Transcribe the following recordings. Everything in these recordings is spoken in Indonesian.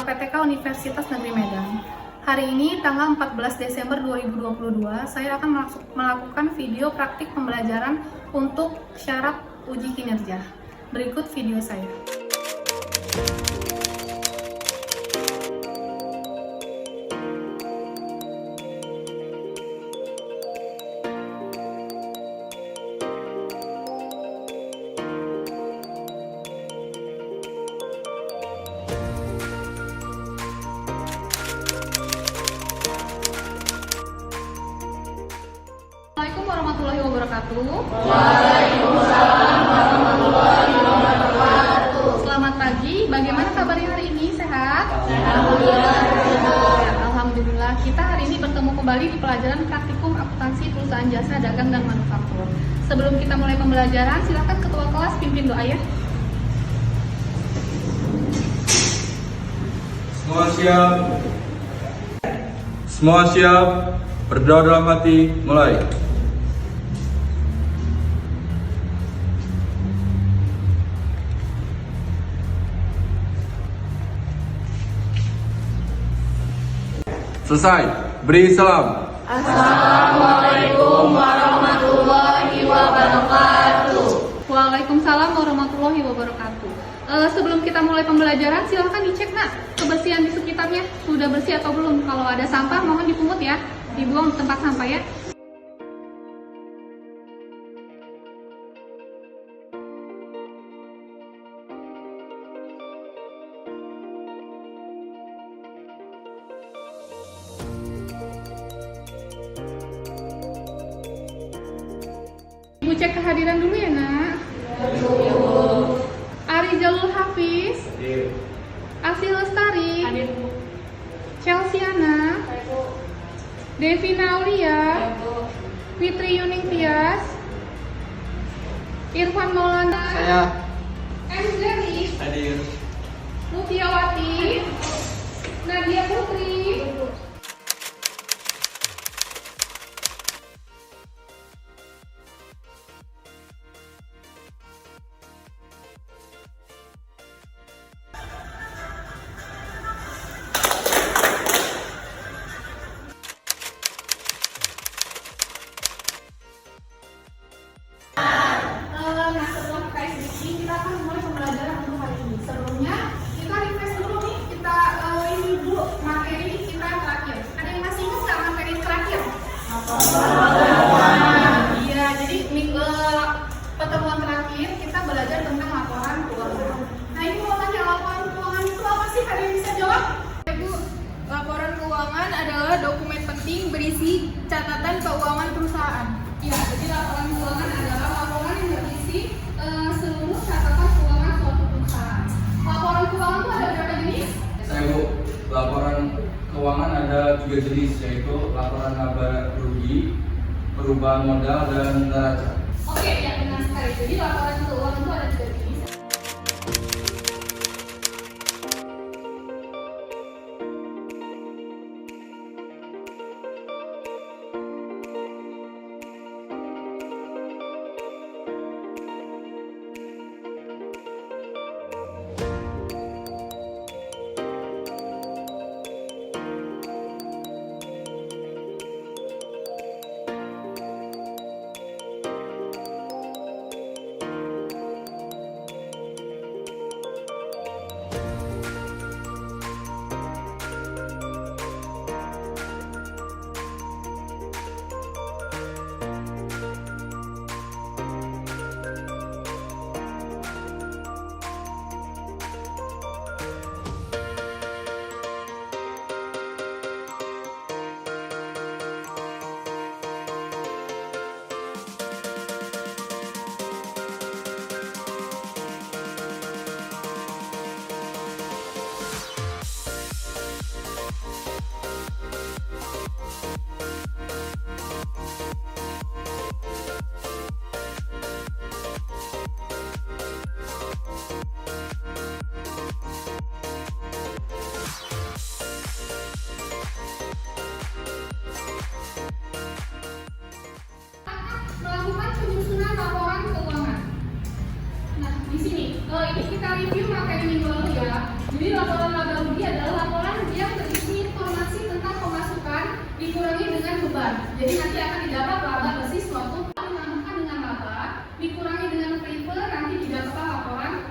LPTK Universitas Negeri Medan. Hari ini tanggal 14 Desember 2022, saya akan melakukan video praktik pembelajaran untuk syarat uji kinerja. Berikut video saya. Assalamualaikum warahmatullahi wabarakatuh. Waalaikumsalam warahmatullahi wabarakatuh. Selamat pagi, bagaimana kabarnya hari ini? Sehat? Alhamdulillah. Alhamdulillah, kita hari ini bertemu kembali di pelajaran praktikum akuntansi perusahaan jasa dagang dan manufaktur. Sebelum kita mulai pembelajaran, silakan ketua kelas pimpin doa ya. Semua siap. Berdoa dalam hati, mulai. Selesai. Beri salam. Assalamualaikum warahmatullahi wabarakatuh. Waalaikumsalam warahmatullahi wabarakatuh. Sebelum kita mulai pembelajaran, silahkan dicek kebersihan di sekitarnya. Sudah bersih atau belum? Kalau ada sampah, mohon dipungut ya. Dibuang di tempat sampah ya. Ibu cek kehadiran dulu ya, Nak. Ari Jalul Hafiz, Asih Lestari, Chelsea Ana, Devina Aulia, Fitri Yuning Tias, Irfan Maulana, M. Zeri, Lutfiawati, Nadia Putri. Nah, setelah kita isi, kita akan mulai pembelajaran untuk hari ini. Sebelumnya, kita refresh dulu nih, kita ini dulu materi kita yang terakhir. Ada yang masih ingat nggak materi terakhir? Iya, jadi pertemuan terakhir kita belajar tentang laporan keuangan. Nah, ini mau tanya laporan keuangan itu apa sih? Ada yang bisa jawab? Ibu, laporan keuangan adalah dokumen penting berisi catatan keuangan perusahaan. Iya, jadi laporan keuangan adalah laporan yang berisi seluruh catatan keuangan suatu perusahaan. Laporan keuangan itu ada berapa jenis? Saya Bu, laporan keuangan ada 3 jenis, yaitu laporan laba rugi, perubahan modal, dan neraca. Oke, ya benar sekali. Jadi laporan keuangan itu ada 3 jenis. melakukan penyusunan laporan keuangan. Nah, di sini ini kita review materi minggu lalu ya. Jadi laporan laba rugi adalah laporan yang berisi informasi tentang pemasukan dikurangi dengan beban. Jadi nanti akan didapat laba bersih suatu dinamakan dengan laba dikurangi dengan primer, nanti didapat laporan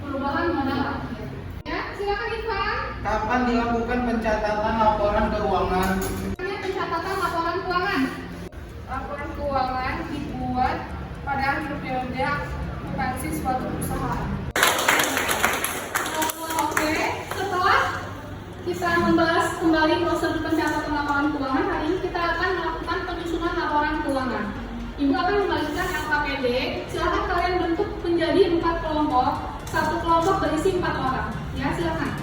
perubahan modal akhir. Ya, silakan Ivan. Kapan dilakukan pencatatan laporan keuangan? Pencatatan laporan keuangan. Laporan keuangan dibuat pada akhir periode akuntansi suatu perusahaan. Oke, setelah kita membahas kembali prosedur pencatatan laporan keuangan, hari ini kita akan melakukan penyusunan laporan keuangan. Ibu akan membagikan LKPD. Silakan kalian bentuk menjadi 4 kelompok. Satu kelompok berisi 4 orang. Ya, silakan.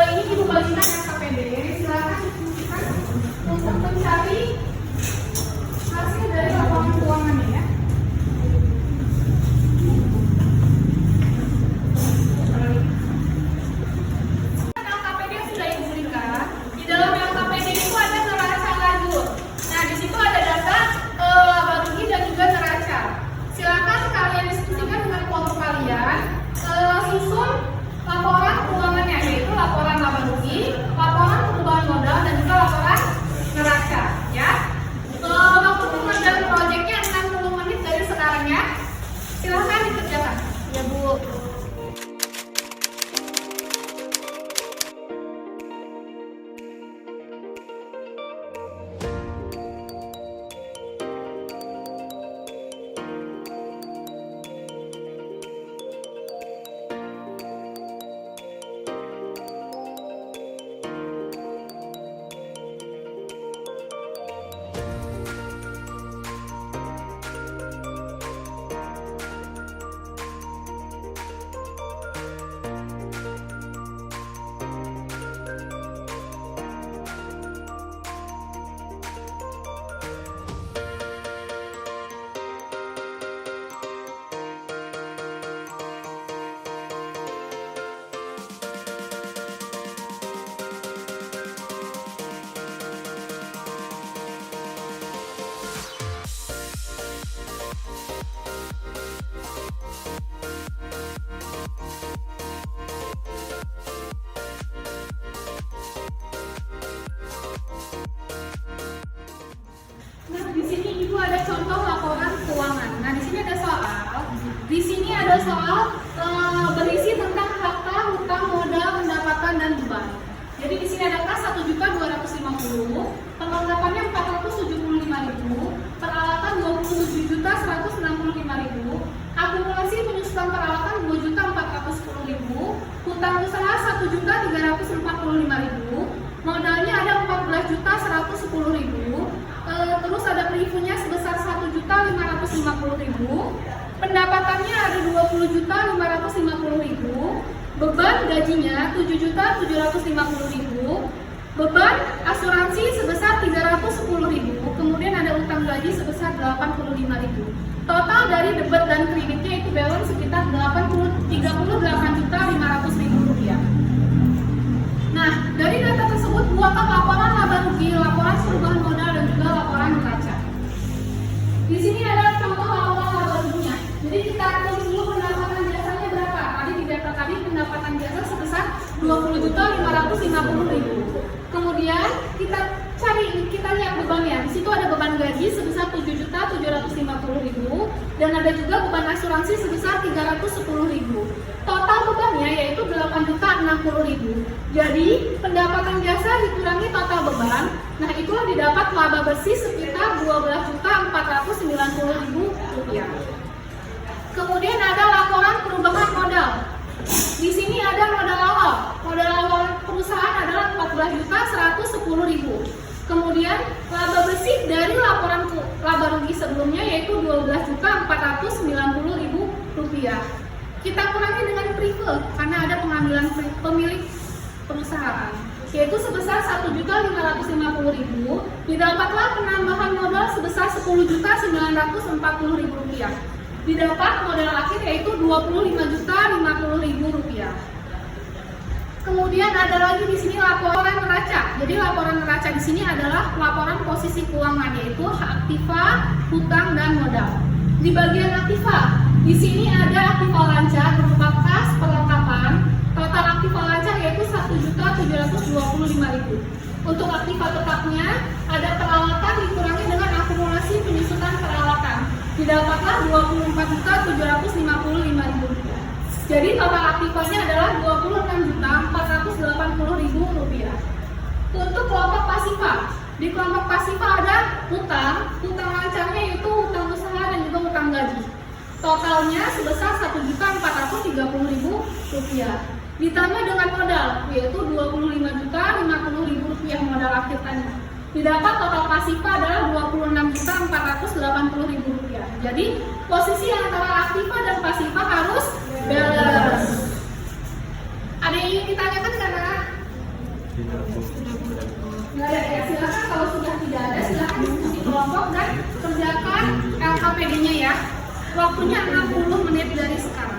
Ini ibu bagikan LKPD. Silakan difungsikan untuk mencari hasil dari laporan keuangannya ya. LKPD sudah ibu berikan. Di dalam LKPD itu ada neraca lajur. Nah, di situ ada data laba rugi dan juga neraca. Silakan kalian diskusikan dengan kelompok kalian. Susun laporan keuangannya, yaitu laporan laba rugi, laporan perubahan modal, dan juga laporan neraca. Ya, waktu pengerjaan proyeknya 60 menit dari sekarang ya. Silahkan dikerjakan. Ya Bu. Nah, di sini Ibu ada contoh laporan keuangan. Nah, di sini ada soal. Di sini ada soal berisi tentang harta, hutang, modal, pendapatan, dan beban. Jadi di sini ada kas 1.250.000, perlengkapannya 475.000, peralatan 27.165.000, akumulasi penyusutan peralatan 2.410.000, hutang usaha 1.345.000, modalnya ada 14.110.000. Terus ada previewnya sebesar 1.550.000, pendapatannya ada 20.550.000, beban gajinya 7.750.000, beban asuransi sebesar 310.000, kemudian ada utang gaji sebesar 85.000. Total dari debit dan kreditnya itu balance sekitar 38.500.000 rupiah. Nah, dari data tersebut buatlah laporan laba rugi, laporan perubahan modal, dan juga laporan neraca. Di sini ada contoh laporan laba ruginya. Jadi kita tulis dulu pendapatan jasanya berapa. Tadi di data tadi pendapatan jasa sebesar 20.550.000. Kemudian kita lihat bebannya. Di situ ada beban gaji sebesar 7.750.000 dan ada juga beban asuransi sebesar 310.000. Total bebannya yaitu 8.060.000. Jadi pendapatan jasa dikurangi total beban. Nah, itulah didapat laba bersih sekitar 12.490.000 rupiah. Kemudian ada laporan perubahan modal. Di sini ada modal awal. Modal awal perusahaan adalah 14.110.000. Kemudian laba bersih dari laporan laba rugi sebelumnya yaitu 12.490.000 rupiah. Kita kurangi dengan privilege karena ada pengambilan pemilik perusahaan, yaitu sebesar Rp1.550.000. Didapatlah penambahan modal sebesar Rp10.940.000. Didapat modal akhir yaitu Rp25.050.000. Kemudian ada lagi di sini laporan neraca. Jadi laporan neraca di sini adalah laporan posisi keuangan, yaitu aktiva, hutang, dan modal. Di bagian aktiva, di sini ada aktiva lancar berupa kas perlengkapan. Total aktiva lancar yaitu Rp1.725.000. Untuk aktiva tetapnya ada peralatan dikurangi dengan akumulasi penyusutan peralatan. Didapatlah Rp24.750.000. Jadi total aktivanya adalah Rp26.480.000. Untuk kelompok pasifa, di kelompok pasifa ada hutang lancarnya yaitu hutang usaha dan juga hutang gaji. Totalnya sebesar Rp1.430.000. Ditambah dengan modal yaitu Rp25.050.000 modal akhir tadi. Didapat total pasifa adalah Rp26.480.000. Jadi posisi antara aktiva dan pasifa harus balance. Ada yang ingin ditanyakan karena? Nggak ada ya, silakan kalau sudah tidak ada silakan diskusi kelompok dan kerjakan LKPD-nya ya. Waktunya 60 menit dari sekarang.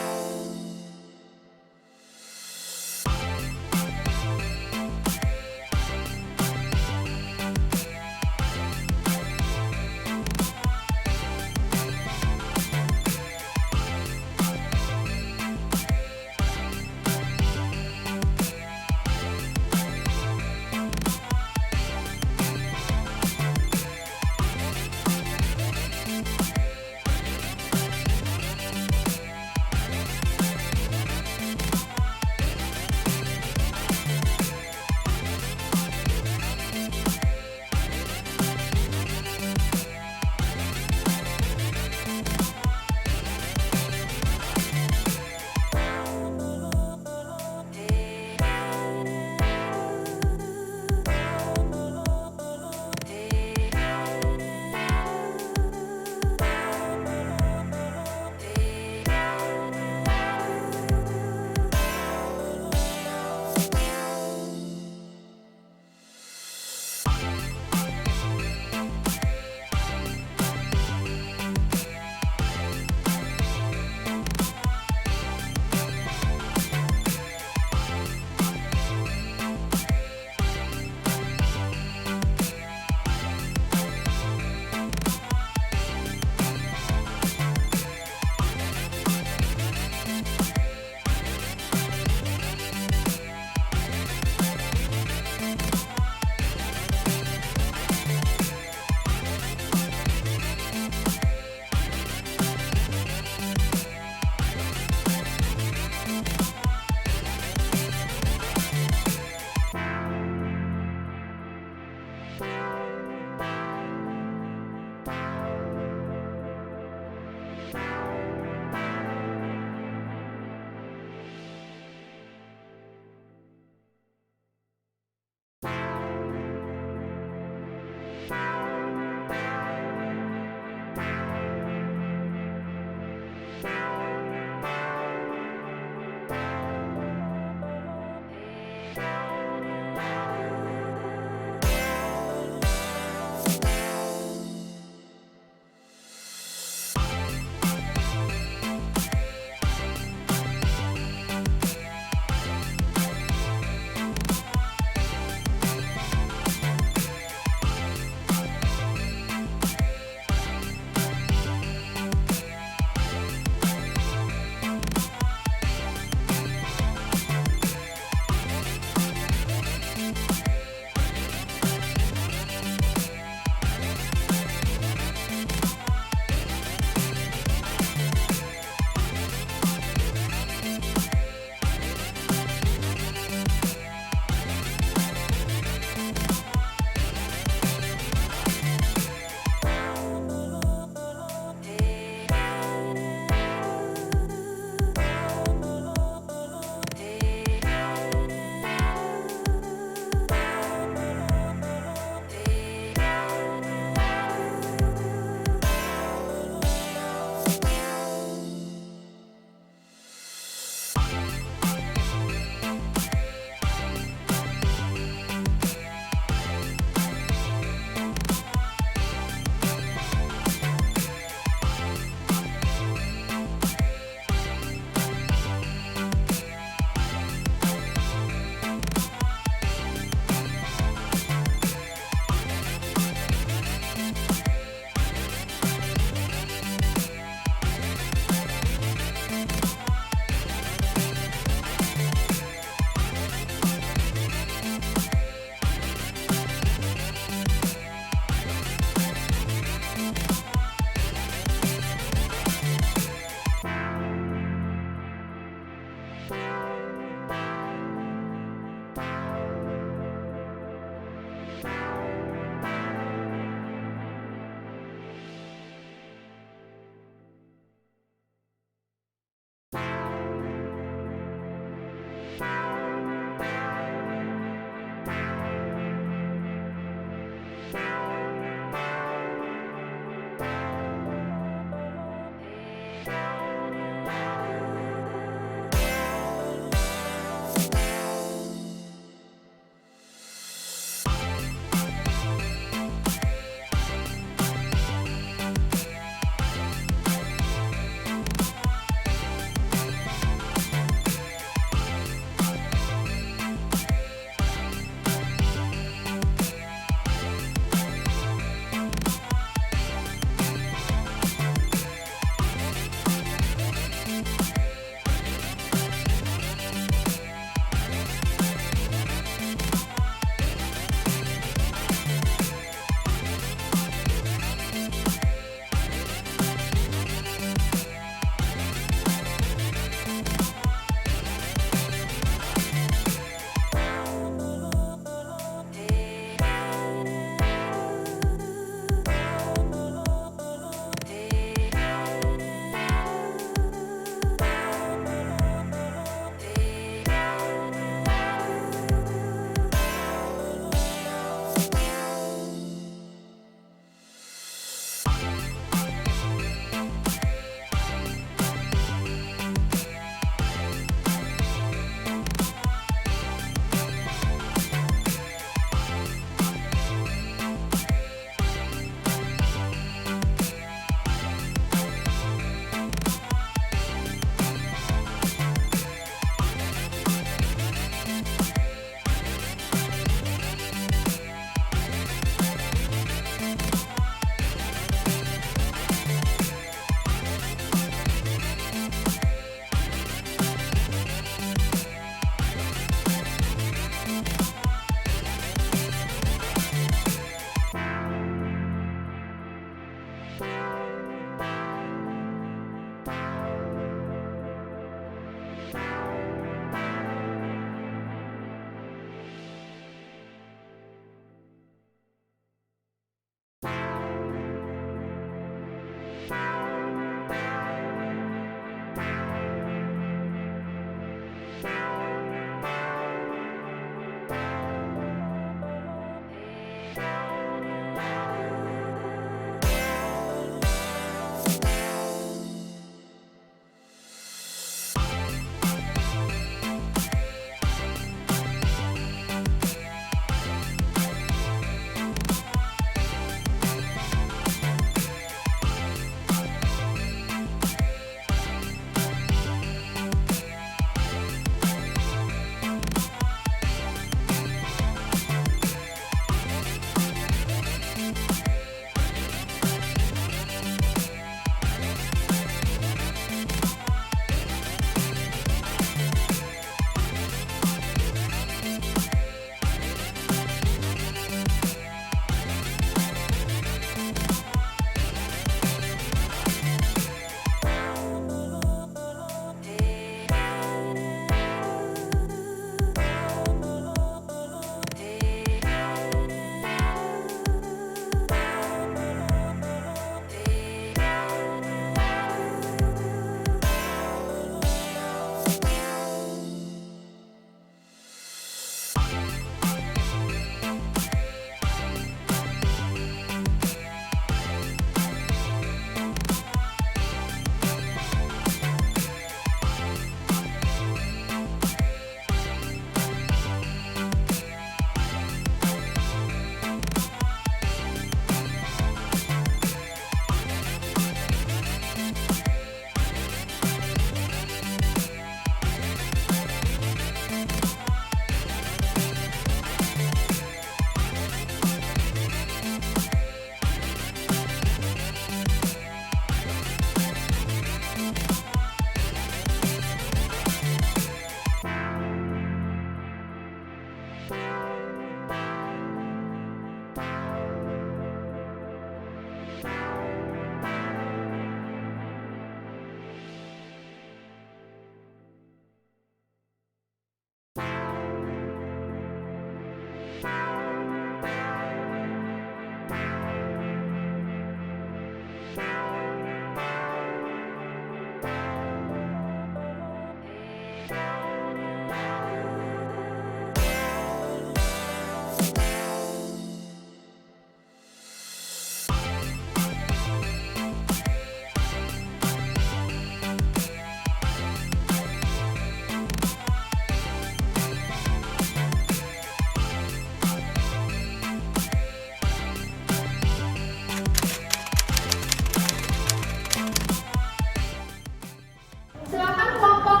Silakan kelompok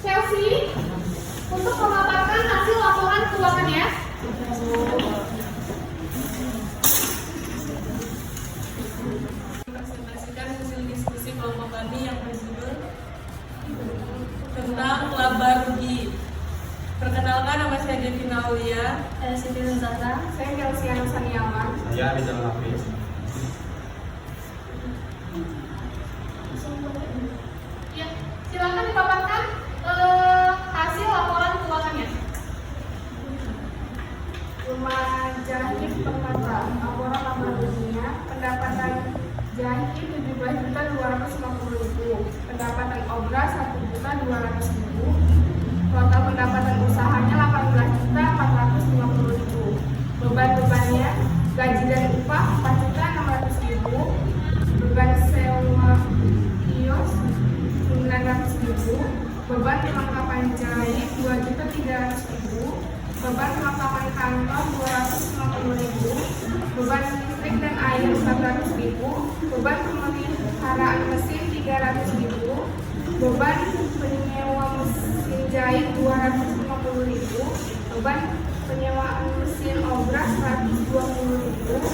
Chelsea untuk memaparkan hasil laporan keuangan ya. Presentasikan hasil diskusi kelompok kami yang berjudul tentang laba rugi. Perkenalkan, nama saya Devina Aulia. Saya Siti Zahra. Saya Kelsiana Saniawan. Saya Rizal Hafiz. Ya, silakan dipaparkan hasil laporan keuangannya. Rumah jahit perkata, laporan laba ruginya, pendapatan jahit 17.250.000, pendapatan obras 1.200.000, total pendapatan usahanya 18.450.000, beban-bebannya gaji dan upah 4.600.000, beban sewa kios 900.000, beban perlengkapan jahit 2.300.000, beban perlengkapan kantor 250.000, beban listrik dan air 400.000, beban pemeliharaan mesin 300.000, beban penyewa mesin jahit 250.000, beban penyewaan mesin obras 120.000,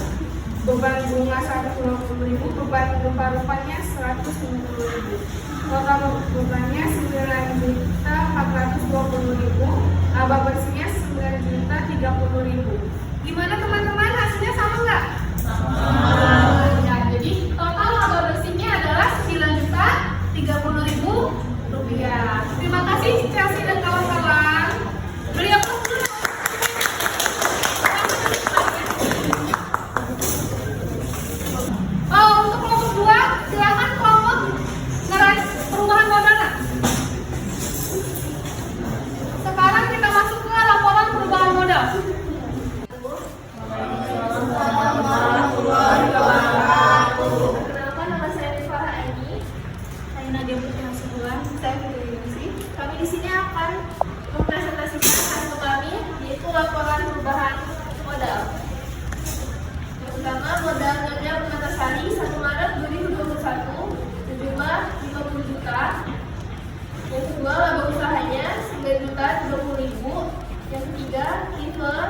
beban bunga 120.000, beban rupa-rupanya 150.000. Total bebannya 9.420.000, laba bersihnya 9.030.000. Gimana teman-teman, hasilnya sama nggak? Sama. Ya, jadi total laba bersihnya adalah 9.030.000 rupiah. Terima kasih Chelsea dan kawan-kawan. Beri aplaus dulu. Oh, untuk kelompok 2, silakan kelompok perubahan modal. Sekarang kita masuk ke laporan perubahan modal. Perkenalkan, nama saya Rifah Aini. Saya Nadia Putri Hasibuan. Saya Fitri. Kami di sini akan mempresentasikan hasil kami, yaitu laporan perubahan modal. Yang pertama, modal Nyonya Permatasari 1 Maret 2021 berjumlah 50 juta. Yang kedua, laba usahanya 9.030.000. Yang ketiga, river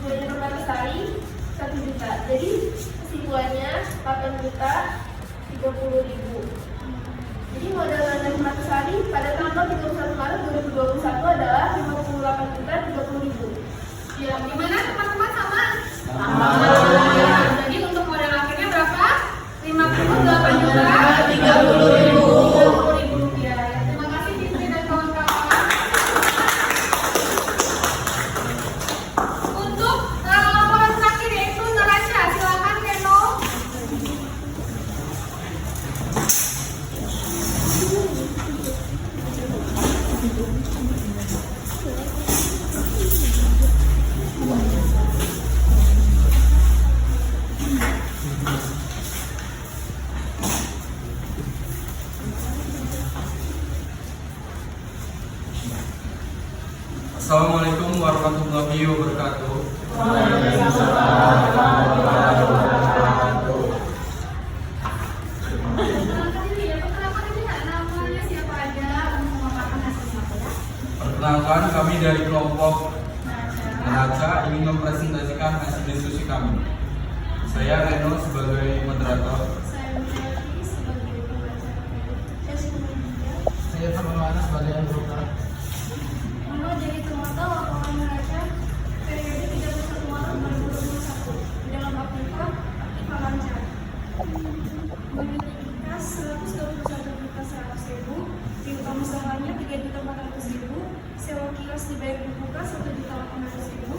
Nyonya Permatasari 1 juta. Jadi kesimpulannya 8.030.000. Jadi modal Nyonya Permatasari pada tanggal 31 Maret 2021 adalah 58.030.000. Ya, gimana teman-teman, sama? Sama. Jadi untuk modal akhirnya berapa? 58.030.000 rupiah. Ya, terima kasih Fitri dan kawan-kawan. Untuk laporan terakhir yaitu neraca, silakan Keno. Assalamualaikum warahmatullahi wabarakatuh. Namanya siapa aja untuk memaparkan hasilnya ya? Perkenalkan, kami dari kelompok Neraca ingin mempresentasikan hasil diskusi kami. Saya Reno sebagai moderator. Saya Melati sebagai pembaca. Saya Farmana sebagai anggota. Menurut jadi termata laporan neraca periode 31 Maret 2021 dalam aktivitas lancar. Memiliki kas 121.100.000, piutang usahanya 3.400.000, sewa kios dibayar dibuka 1.800.000,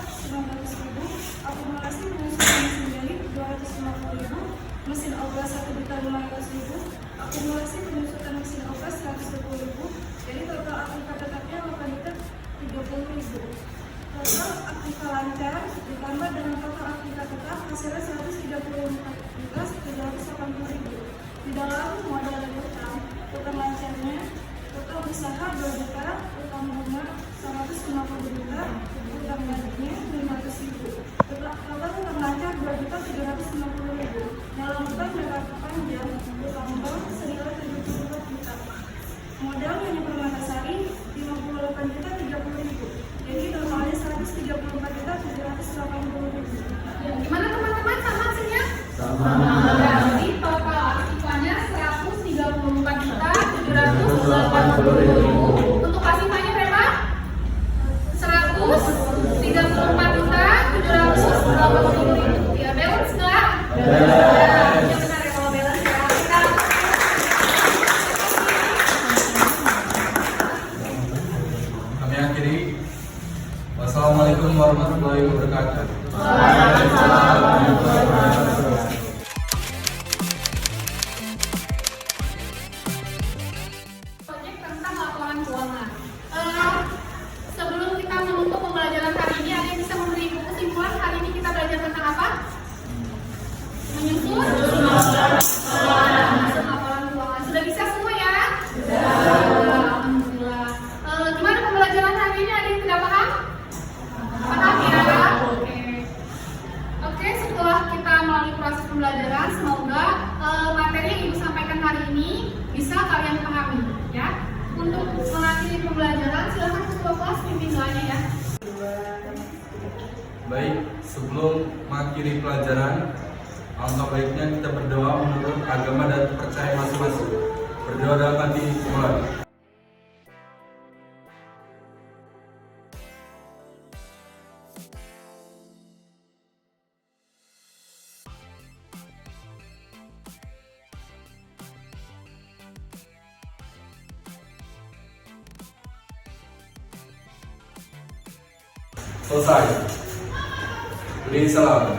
900.000, akumulasi penyusunan mesin jahit 250.000, mesin obras 1.500.000, akumulasi penyusutan mesin obras 120.000. Jadi total aktiva tetapnya 8.030.000. Total aktiva lancar ditambah dengan total aktiva tetap hasilnya 134.780.000. Di dalam modal dan utang lancarnya total usaha 2 juta, utang bunga 150 juta, utang gajinya 500.000. Total utang lancar 2.750.000. Dalam utang jangka panjang utang bank senilai 74 juta. Modal yang Permatasari 58.030.000. Jadi totalnya 134.780.000. Gimana teman-teman, sama hasilnya? Berarti total aktifanya 134.780.000. Untuk pasifanya berapa? 134.780.000. Ya, balance nggak? Ya benar ya kalau balance ya. Kami akhiri. Wassalamualaikum warahmatullahi wabarakatuh. Proyek tentang laporan keuangan. Sebelum kita menutup pembelajaran hari ini, ada yang bisa memberi ibu kesimpulan hari ini kita belajar tentang apa? Menyusun laporan keuangan. Sudah bisa semua ya? Alhamdulillah. Gimana pembelajaran hari ini? Ada yang tidak paham? Paham ya? Oke, setelah kita melalui proses pembelajaran, semoga materi yang ibu sampaikan hari ini bisa kalian pahami, ya. Untuk mengakhiri pembelajaran, silakan ketua kelas pimpin doanya ya. Baik, sebelum mengakhiri pelajaran, alangkah baiknya kita berdoa menurut agama dan percaya masing-masing. Berdoa dalam hati mulai. Selesai. Beri salam.